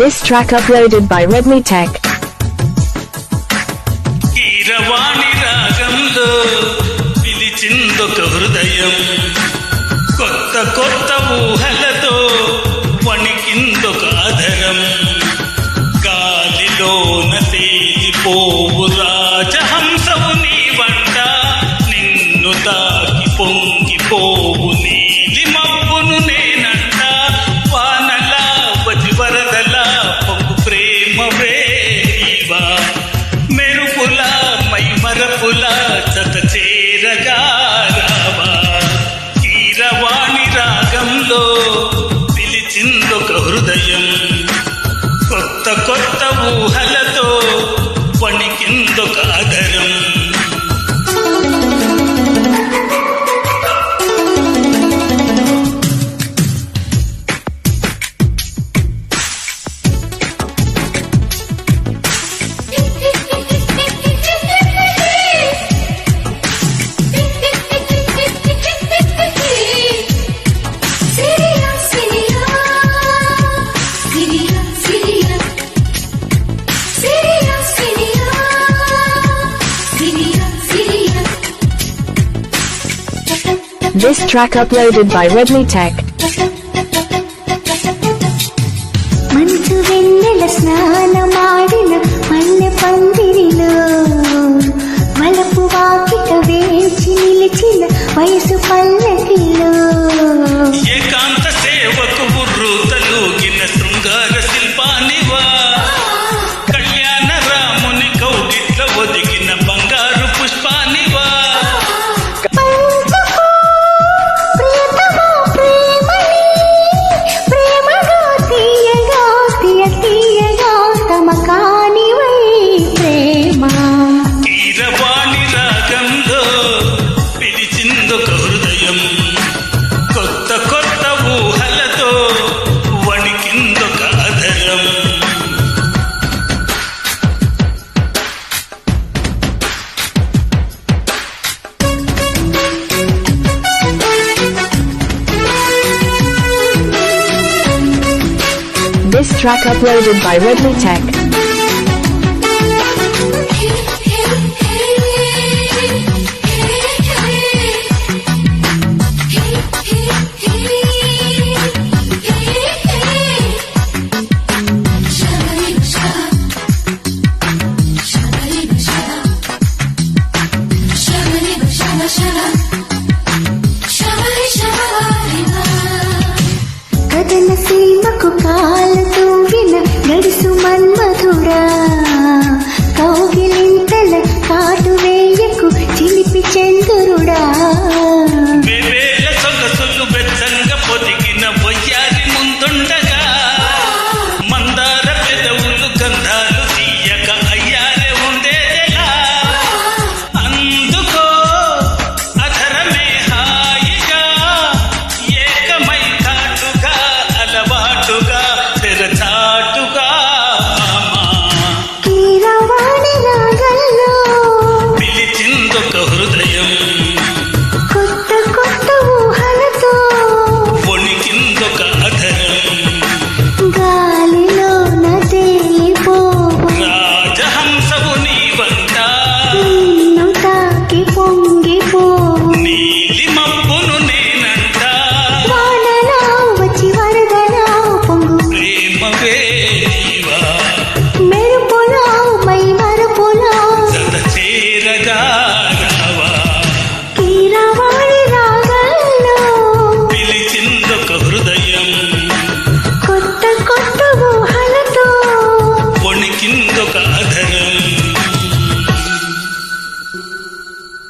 This track uploaded by Redmi Tech. Keeravani రాగంలో పిలిచిందొక హృదయం, కొత్త కొత్త ఊహలతో వణికిందొక ఆధరం, గాలిలోన తేలిపోవు రాజహంసవు నీ వంట, నిన్ను తాకి పొంగిపోవు నీలి మబ్బును నేనంట, వానలా వది వరదలా పొంగు ప్రేమవే నీవా, మెరుపులా మై మరపులా జత చేరగా రావా, కీరవాణి రాగంలో పిలిచిందొక హృదయం, కొత్త కొత్త ఊహలతో వణికిందొక ఆధరం. This track uploaded by Redmi Tech. మంచు వెన్నెల స్నానమాడిన మల్లె పందిరిలో, వలపు వాకిట వేచి నిలిచిన వయసు పల్లకిలో, ఏకాంత సేవకు ఉర్రూతలూగిన శృంగార శిల్పానివా, కళ్యాణ రాముని కౌగిట్ల ఒదిగిన బంగారు పుష్పానివా, కీరవాణి రాగంలో పిలిచిందొక హృదయం, కొత్త కొత్త ఊహలతో వణికిందొక ఆధరం. This track uploaded by Redmi Tech.